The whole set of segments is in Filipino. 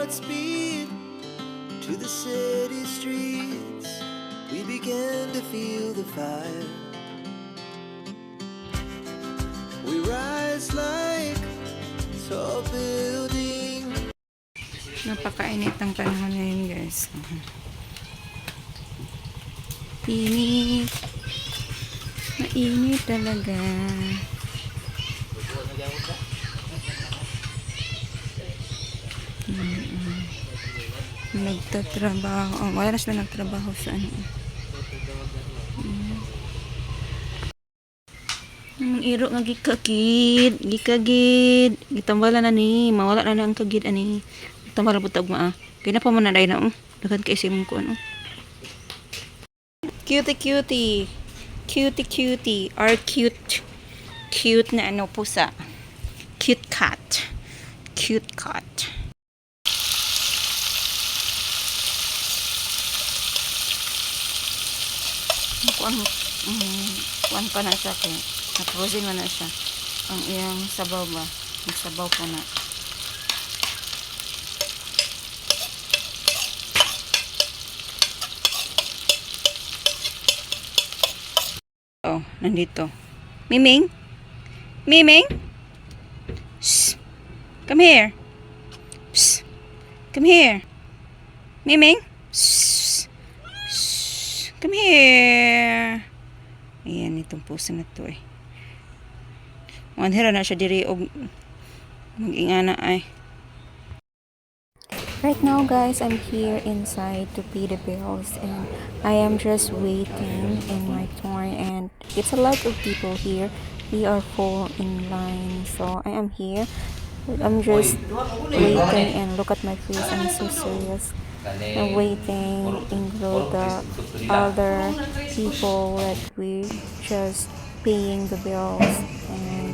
Godspeed to the city streets. We began to feel the fire. We rise like tall building. Napakainit ang panahon ngayon, guys. Init. Mainit talaga. Nagtatrabaho. Oh, wala na sila nagtrabaho sa ano. Ang iro nga gikagid. Gikagid. Gitambala na ni. Mawala na ang kagid ani. Tambala po tagma. Kaya na pa man na dahil na. Dagan ka isimong ko ano. Cutie cutie. Cutie cutie. Or cute. Cute na ano pusa. Cute cat. Cute cat. Kuan pa na siya kay na-frozen mo na siya. Ang iyang sabaw ba? Ang sabaw pa na. Oh, nandito. Miming? Miming? Shh. Come here. Shh. Come here. Miming? Shh. Shh. Come here. Ayan, itong puso na to eh. Manhira na siya diri og mag-ingana ay. Right now, guys, I'm here inside to pay the bills and I am just waiting in my turn and it's a lot of people here. We are full in line, so I am here. I'm just waiting and look at my face. I'm so serious. I'm waiting, include the other people that we just paying the bills. And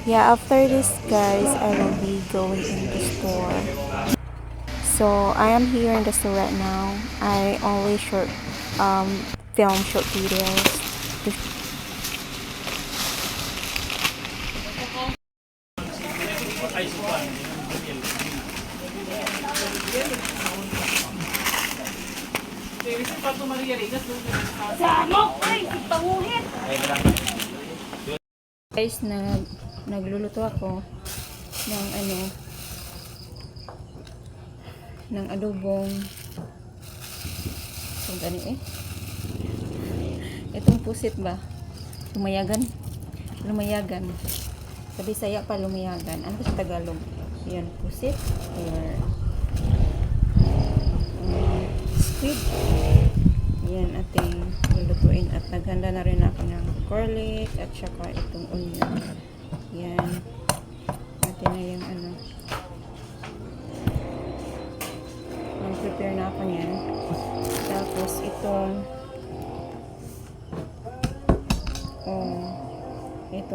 yeah, after this, guys, I will be going in the store. So I am here in the store right now. I always film short videos. Guys, nagluluto ako ng ano, ng adobong itong gani eh itong pusit ba lumayagan sa Bisaya pa lumayagan, ano sa Tagalog yan, pusit or squid yan ating lulutuin at naghanda na rin ako ng garlic at saka itong onion yan natin na yung ano prepare na ako niyan. Tapos itong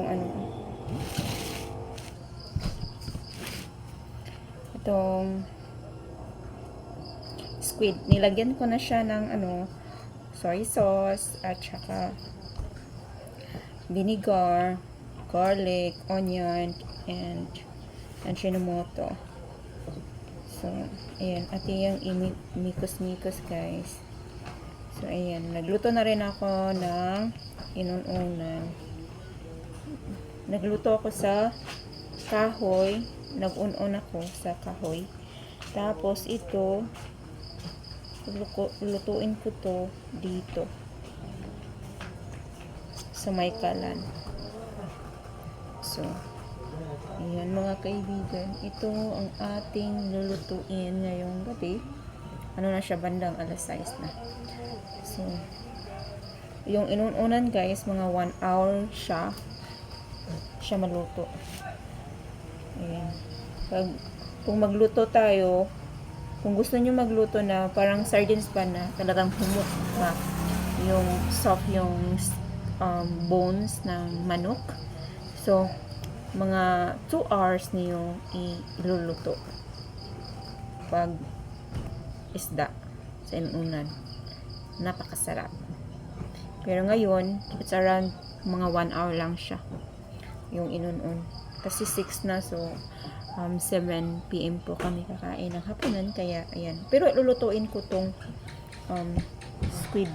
ano itong squid. Nilagyan ko na siya ng ano soy sauce at saka vinegar, garlic, onion and Ajinomoto. So, ayan. At yung mikos-mikos, guys. So, ayan. Nagluto na rin ako ng inununan. Nagluto ako sa kahoy. Nag-unon ako sa kahoy. Tapos, ito, lutuin ko to dito. Sa may kalan. So, ayan mga kaibigan, ito ang ating lulutuin ngayong gabi. Ano na siya, bandang alas 6 na. So, yung inuunan guys, mga 1 hour siya maluto. Ayan. Kung magluto tayo, kung gusto nyo magluto na parang sardines pa na talagang humok pa yung soft yung bones ng manok. So, mga 2 hours niyo iluluto pag isda sa inunan. Napakasarap. Pero ngayon, it's around mga 1 hour lang siya yung inunon. Kasi 6 na, so 7 PM po kami kakain ng hapunan, kaya ayan. Pero lulutuin ko tong squid.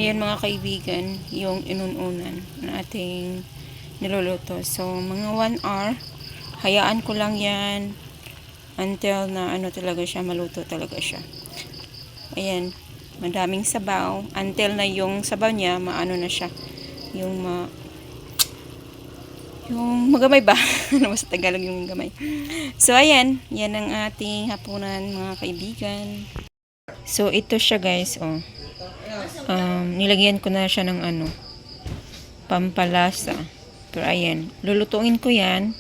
Ayan mga kaibigan, yung inununan na ating niluluto. So, mga 1 hour, hayaan ko lang yan until na ano talaga siya, maluto talaga siya. Ayan, madaming sabaw. Until na yung sabaw niya, maano na siya. Yung magamay ba? Ano sa Tagalog yung gamay. So, ayan, yan ang ating hapunan mga kaibigan. So, ito siya guys, oh. Nilagyan ko na siya ng ano, pampalasa. Pero ayan, lulutuin ko yan.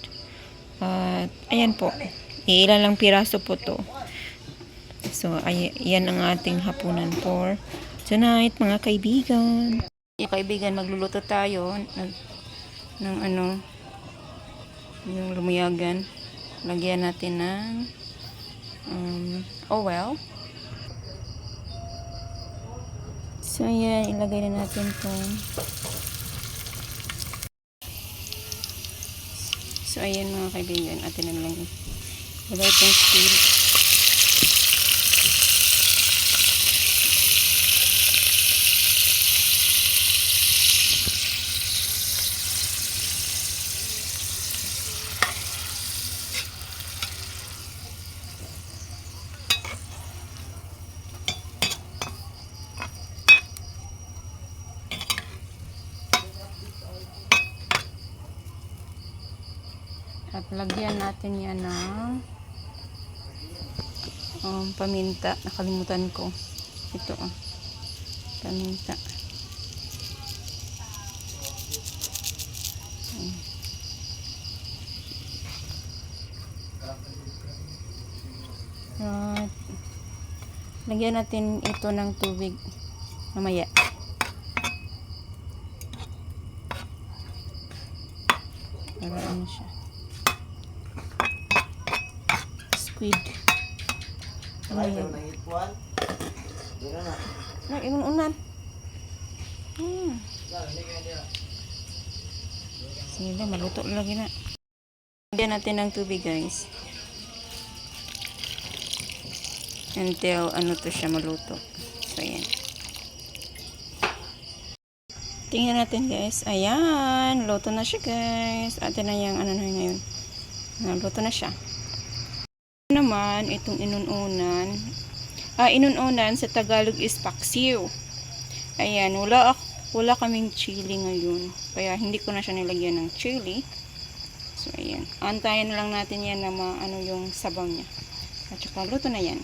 At ayan po, ilan lang piraso po to. So ayan ang ating hapunan for tonight mga kaibigan. Mga kaibigan, magluluto tayo ng ano, yung lumiyagan. Lagyan natin ng oil. So ayan, ilagay na natin to. So ayan mga kaibigan, atin na lang ilagay itong squid. At lagyan natin yan ng paminta. Nakalimutan ko. Ito paminta. At lagyan natin ito ng tubig mamaya. Para ano siya. Squid. Ano yan? Inunan. Sige, maluto lagi na. Lagyan natin ng tubig guys. Until ano to siya maluto. So ayan. Tingnan natin guys. Ayan, luto na siya guys. Atin na yung ano na ngayon. Luto na siya. Naman itong inununan. Inununan sa Tagalog is paksiw. Ayan, wala kaming chili ngayon. Kaya hindi ko na siya nilagyan ng chili. So ayan, antayin lang natin yan na ano yung sabaw niya. At saka luto na yan.